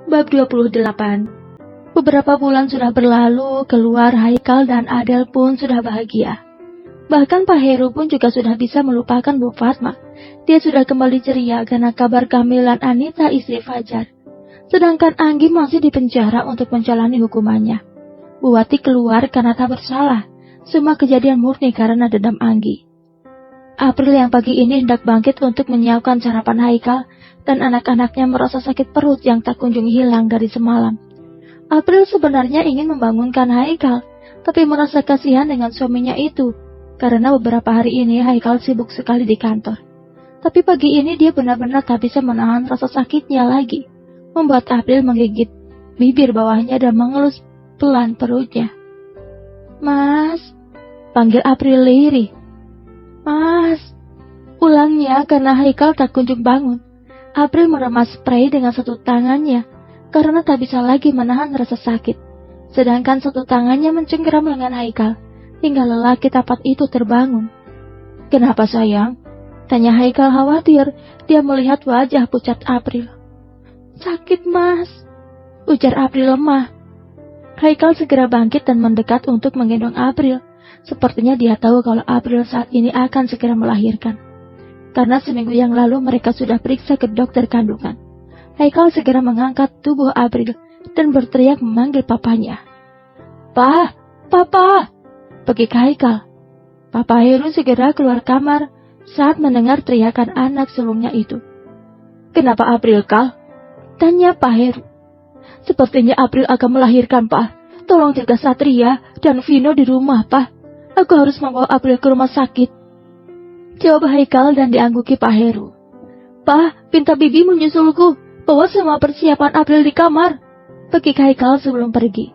Bab 28. Beberapa bulan sudah berlalu, keluar Haikal dan Adel pun sudah bahagia. Bahkan Pak Heru pun juga sudah bisa melupakan Bu Fatma. Dia sudah kembali ceria karena kabar kehamilan Anita istri Fajar. Sedangkan Anggi masih di penjara untuk menjalani hukumannya. Bu Wati keluar karena tak bersalah. Semua kejadian murni karena dendam Anggi. April yang pagi ini hendak bangkit untuk menyiapkan sarapan Haikal, dan anak-anaknya merasa sakit perut yang tak kunjung hilang dari semalam. April sebenarnya ingin membangunkan Haikal, tapi merasa kasihan dengan suaminya itu, karena beberapa hari ini Haikal sibuk sekali di kantor. Tapi pagi ini dia benar-benar tak bisa menahan rasa sakitnya lagi, membuat April menggigit bibir bawahnya dan mengelus pelan perutnya. "Mas," panggil April lirih. "Mas," ulangnya karena Haikal tak kunjung bangun. April meremas spray dengan satu tangannya, karena tak bisa lagi menahan rasa sakit. Sedangkan satu tangannya mencengkeram lengan Haikal, hingga lelaki tapat itu terbangun. "Kenapa sayang?" tanya Haikal khawatir. Dia melihat wajah pucat April. "Sakit mas," ujar April lemah. Haikal segera bangkit dan mendekat untuk menggendong April. Sepertinya dia tahu kalau April saat ini akan segera melahirkan. Karena seminggu yang lalu mereka sudah periksa ke dokter kandungan. Haikal segera mengangkat tubuh April dan berteriak memanggil papanya. "Pa, Papa!" Pekik Haikal. Papa Heru segera keluar kamar saat mendengar teriakan anak sulungnya itu. "Kenapa April, Kal?" tanya Pak Heru. "Sepertinya April akan melahirkan, Pak. Tolong jaga Satria dan Vino di rumah, Pak. Aku harus membawa April ke rumah sakit," jawab Haikal dan diangguki Pak Heru. "Pak, pinta Bibi menyusulku. Bawa semua persiapan April di kamar," pekik Haikal sebelum pergi.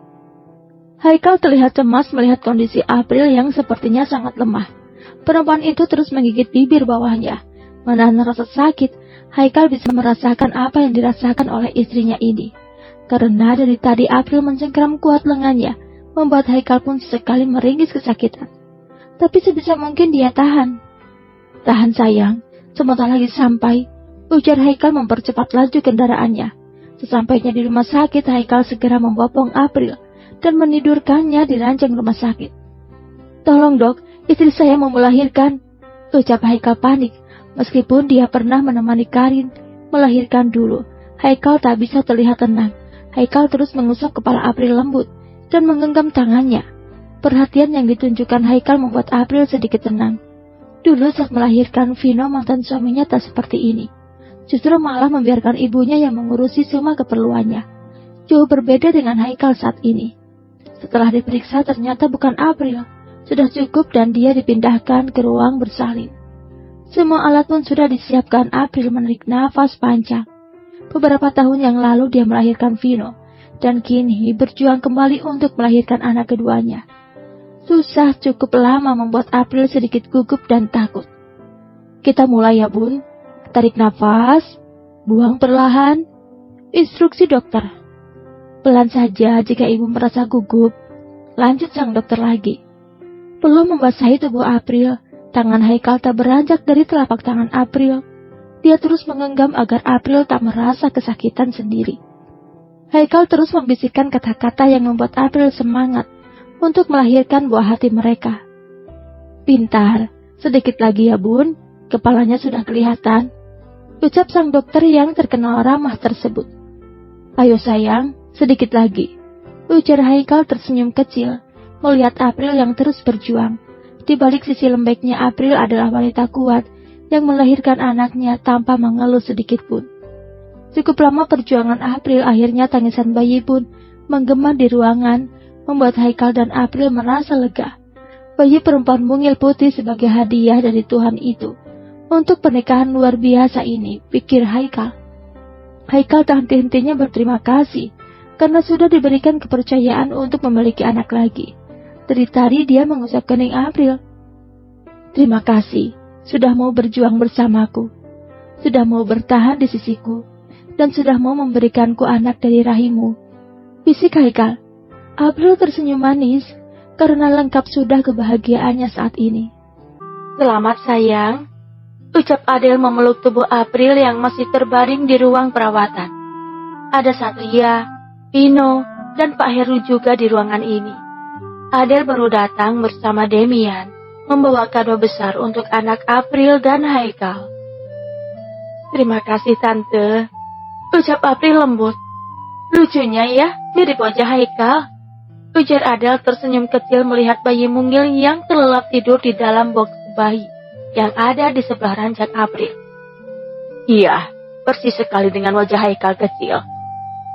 Haikal terlihat cemas melihat kondisi April yang sepertinya sangat lemah. Perempuan itu terus menggigit bibir bawahnya. Menahan rasa sakit, Haikal bisa merasakan apa yang dirasakan oleh istrinya ini. Karena dari tadi April mencengkeram kuat lengannya, membuat Haikal pun sesekali meringis kesakitan. Tapi sebisa mungkin dia tahan. "Tahan sayang, sebentar lagi sampai," ujar Haikal mempercepat laju kendaraannya. Sesampainya di rumah sakit, Haikal segera membopong April dan menidurkannya di ranjang rumah sakit. "Tolong dok, istri saya mau melahirkan," ucap Haikal panik. Meskipun dia pernah menemani Karin melahirkan dulu, Haikal tak bisa terlihat tenang. Haikal terus mengusap kepala April lembut dan menggenggam tangannya. Perhatian yang ditunjukkan Haikal membuat April sedikit tenang. Dulu saat melahirkan, Vino mantan suaminya tak seperti ini. Justru malah membiarkan ibunya yang mengurusi semua keperluannya. Jauh berbeda dengan Haikal saat ini. Setelah diperiksa ternyata bukan April. Sudah cukup dan dia dipindahkan ke ruang bersalin. Semua alat pun sudah disiapkan. April menarik nafas panjang. Beberapa tahun yang lalu dia melahirkan Vino, dan kini berjuang kembali untuk melahirkan anak keduanya. Susah cukup lama membuat April sedikit gugup dan takut. "Kita mulai ya bun. Tarik nafas, buang perlahan," instruksi dokter. "Pelan saja jika ibu merasa gugup," lanjut sang dokter lagi. Belum membasahi tubuh April, tangan Haikal tak beranjak dari telapak tangan April. Dia terus menggenggam agar April tak merasa kesakitan sendiri. Haikal terus membisikkan kata-kata yang membuat April semangat untuk melahirkan buah hati mereka. "Pintar, sedikit lagi ya bun, kepalanya sudah kelihatan," ucap sang dokter yang terkenal ramah tersebut. "Ayo sayang, sedikit lagi," ujar Haikal tersenyum kecil, melihat April yang terus berjuang. Di balik sisi lembeknya April adalah wanita kuat yang melahirkan anaknya tanpa mengeluh sedikit pun. Cukup lama perjuangan April, akhirnya tangisan bayi pun menggema di ruangan, membuat Haikal dan April merasa lega. Bayi perempuan mungil putih sebagai hadiah dari Tuhan itu untuk pernikahan luar biasa ini, pikir Haikal. Haikal tak henti-hentinya berterima kasih karena sudah diberikan kepercayaan untuk memiliki anak lagi. Dari tadi dia mengusap kening April. "Terima kasih sudah mau berjuang bersamaku, sudah mau bertahan di sisiku, dan sudah mau memberikanku anak dari rahimmu," bisik Haikal. April tersenyum manis karena lengkap sudah kebahagiaannya saat ini. "Selamat sayang," ucap Adel memeluk tubuh April yang masih terbaring di ruang perawatan. Ada Satria, Vino, dan Pak Heru juga di ruangan ini. Adele baru datang bersama Demian, membawa kado besar untuk anak April dan Haikal. Terima kasih Tante, ucap April lembut. Lucunya ya, mirip wajah Haikal, ujar Adele tersenyum kecil melihat bayi mungil yang terlelap tidur di dalam box bayi yang ada di sebelah ranjang April. Iya, persis sekali dengan wajah Haikal kecil,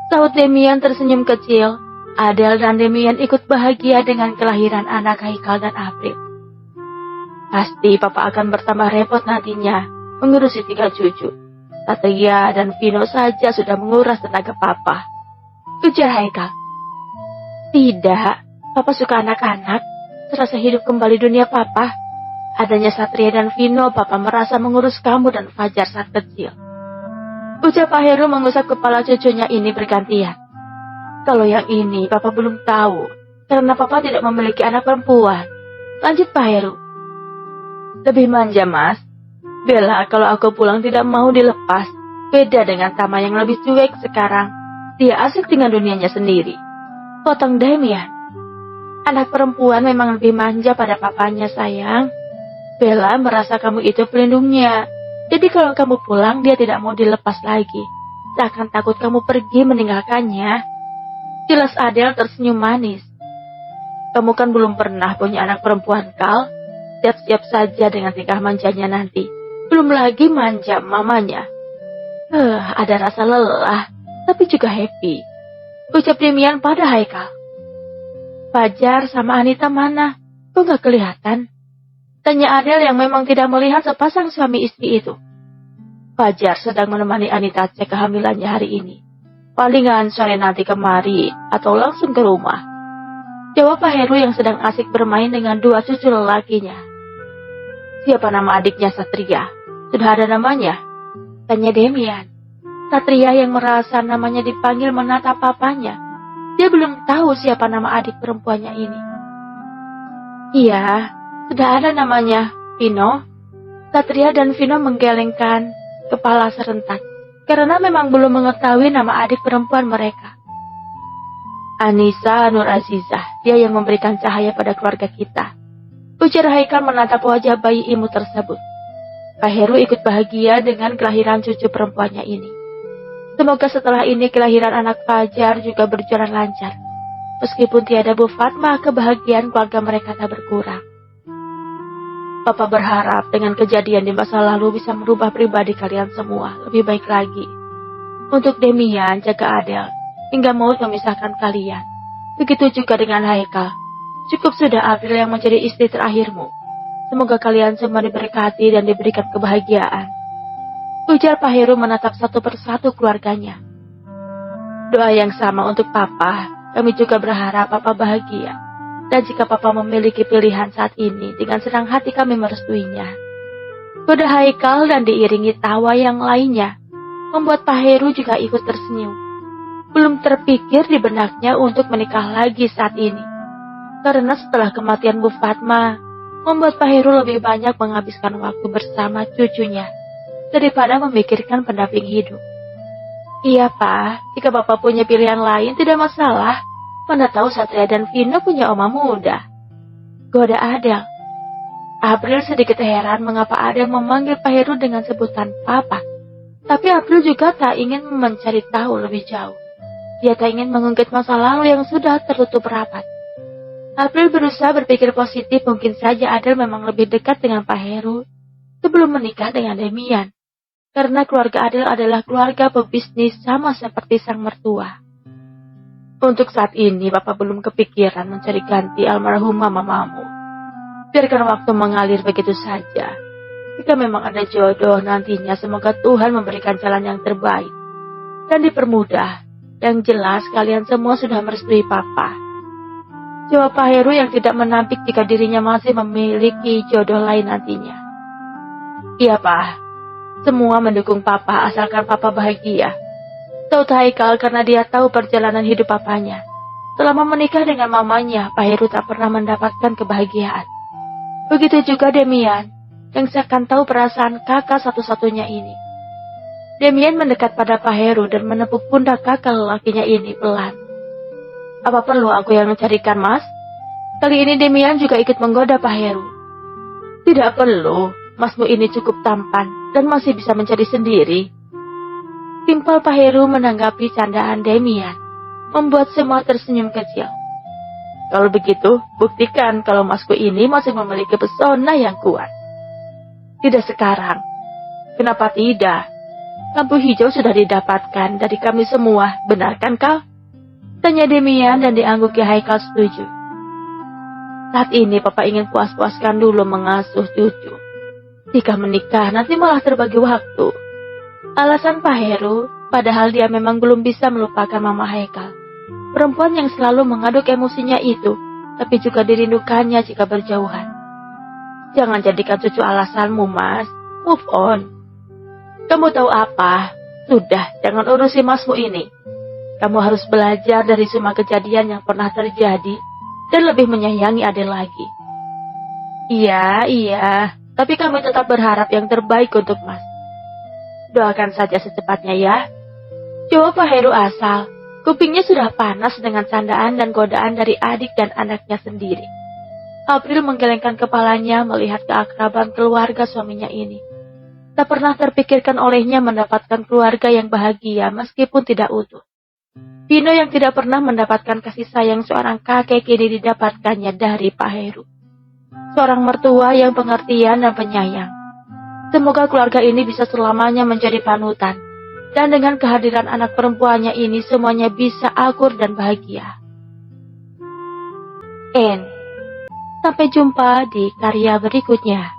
sahut Demian tersenyum kecil. Adele dan Demian ikut bahagia dengan kelahiran anak Haikal dan April. Pasti Papa akan bertambah repot nantinya mengurusi 3 cucu. Satria dan Vino saja sudah menguras tenaga Papa, ujar Haikal. Tidak, Papa suka anak-anak, serasa hidup kembali dunia Papa. Adanya Satria dan Vino, Papa merasa mengurus kamu dan Fajar saat kecil, ucap Pak Heru mengusap kepala cucunya ini bergantian. Kalau yang ini Papa belum tahu, karena Papa tidak memiliki anak perempuan, lanjut Pak Heru. Lebih manja Mas. Bella kalau aku pulang tidak mau dilepas. Beda dengan Tama yang lebih cuek sekarang. Dia asik dengan dunianya sendiri, potong Demian. Anak perempuan memang lebih manja pada papanya sayang. Bella merasa kamu itu pelindungnya. Jadi kalau kamu pulang dia tidak mau dilepas lagi. Takkan takut kamu pergi meninggalkannya. Jelas Adele tersenyum manis. Kamu kan belum pernah punya anak perempuan, Kal. Siap-siap saja dengan tingkah manjanya nanti. Belum lagi manja mamanya. Ada rasa lelah, tapi juga happy, ucap Demian pada Haikal. Fajar sama Anita mana? Kok gak kelihatan? Tanya Adele yang memang tidak melihat sepasang suami istri itu. Fajar sedang menemani Anita cek kehamilannya hari ini. Palingan sore nanti kemari atau langsung ke rumah, jawab Pak Heru yang sedang asik bermain dengan 2 cucu lelakinya. Siapa nama adiknya Satria? Sudah ada namanya? Tanya Demian. Satria yang merasa namanya dipanggil menatap papanya. Dia belum tahu siapa nama adik perempuannya ini. Iya, sudah ada namanya, Vino. Satria dan Vino menggelengkan kepala serentak, karena memang belum mengetahui nama adik perempuan mereka. Anissa Nur Azizah, dia yang memberikan cahaya pada keluarga kita, ujar Haikal menatap wajah bayi imut tersebut. Pak Heru ikut bahagia dengan kelahiran cucu perempuannya ini. Semoga setelah ini kelahiran anak Fajar juga berjalan lancar. Meskipun tiada Bu Fatma, kebahagiaan keluarga mereka tak berkurang. Papa berharap dengan kejadian di masa lalu bisa merubah pribadi kalian semua lebih baik lagi. Untuk Demian, jaga Adele, hingga maut memisahkan kalian. Begitu juga dengan Haikal. Cukup sudah April yang menjadi istri terakhirmu. Semoga kalian semua diberkati dan diberikan kebahagiaan, ujar Pak Heru menatap satu persatu keluarganya. Doa yang sama untuk Papa. Kami juga berharap Papa bahagia. Dan jika Papa memiliki pilihan saat ini, dengan senang hati kami merestuinya. Goda Haikal dan diiringi tawa yang lainnya membuat Pak Heru juga ikut tersenyum. Belum terpikir di benaknya untuk menikah lagi saat ini. Karena setelah kematian Bu Fatma, membuat Pak Heru lebih banyak menghabiskan waktu bersama cucunya daripada memikirkan pendamping hidup. Iya Pak, jika Bapak punya pilihan lain tidak masalah. Mana tahu Satria dan Vino punya oma muda, goda Adele. April sedikit heran mengapa Adele memanggil Pak Heru dengan sebutan Papa. Tapi April juga tak ingin mencari tahu lebih jauh. Dia tak ingin mengungkit masa lalu yang sudah tertutup rapat. April berusaha berpikir positif, mungkin saja Adele memang lebih dekat dengan Pak Heru sebelum menikah dengan Demian. Karena keluarga Adele adalah keluarga pebisnis sama seperti sang mertua. Untuk saat ini, Bapak belum kepikiran mencari ganti almarhumah mamamu. Biarkan waktu mengalir begitu saja. Jika memang ada jodoh nantinya, semoga Tuhan memberikan jalan yang terbaik dan dipermudah. Yang jelas, kalian semua sudah merestui Papa, jawab Pak Heru yang tidak menampik jika dirinya masih memiliki jodoh lain nantinya. Iya Pak, semua mendukung Papa asalkan Papa bahagia, tahu Haikal karena dia tahu perjalanan hidup papanya. Selama menikah dengan mamanya, Pak Heru tak pernah mendapatkan kebahagiaan. Begitu juga Demian, yang seakan tahu perasaan kakak satu-satunya ini. Demian mendekat pada Pak Heru dan menepuk pundak kakak lelakinya ini pelan. Apa perlu aku yang mencarikan, Mas? Kali ini Demian juga ikut menggoda Pak Heru. Tidak perlu, Masmu ini cukup tampan dan masih bisa mencari sendiri. Timpal Pak Heru menanggapi candaan Demian, membuat semua tersenyum kecil. Kalau begitu, buktikan kalau Masku ini masih memiliki pesona yang kuat. Tidak sekarang. Kenapa tidak? Lampu hijau sudah didapatkan dari kami semua, benar kan kau? Tanya Demian dan diangguki Haikal setuju. Saat ini Papa ingin puas-puaskan dulu mengasuh cucu. Jika menikah nanti malah terbagi waktu. Alasan Pak Heru, padahal dia memang belum bisa melupakan Mama Haikal. Perempuan yang selalu mengaduk emosinya itu, tapi juga dirindukannya jika berjauhan. Jangan jadikan cucu alasanmu, Mas. Move on. Kamu tahu apa? Sudah, jangan urusi Masmu ini. Kamu harus belajar dari semua kejadian yang pernah terjadi dan lebih menyayangi Adel lagi. Iya, tapi kami tetap berharap yang terbaik untuk Mas. Doakan saja secepatnya ya. Jawab Pak Heru asal. Kupingnya sudah panas dengan candaan dan godaan dari adik dan anaknya sendiri. April menggelengkan kepalanya melihat keakraban keluarga suaminya ini. Tak pernah terpikirkan olehnya mendapatkan keluarga yang bahagia meskipun tidak utuh. Vino yang tidak pernah mendapatkan kasih sayang seorang kakek kini didapatkannya dari Pak Heru. Seorang mertua yang pengertian dan penyayang. Semoga keluarga ini bisa selamanya menjadi panutan. Dan dengan kehadiran anak perempuannya ini semuanya bisa akur dan bahagia. Sampai jumpa di karya berikutnya.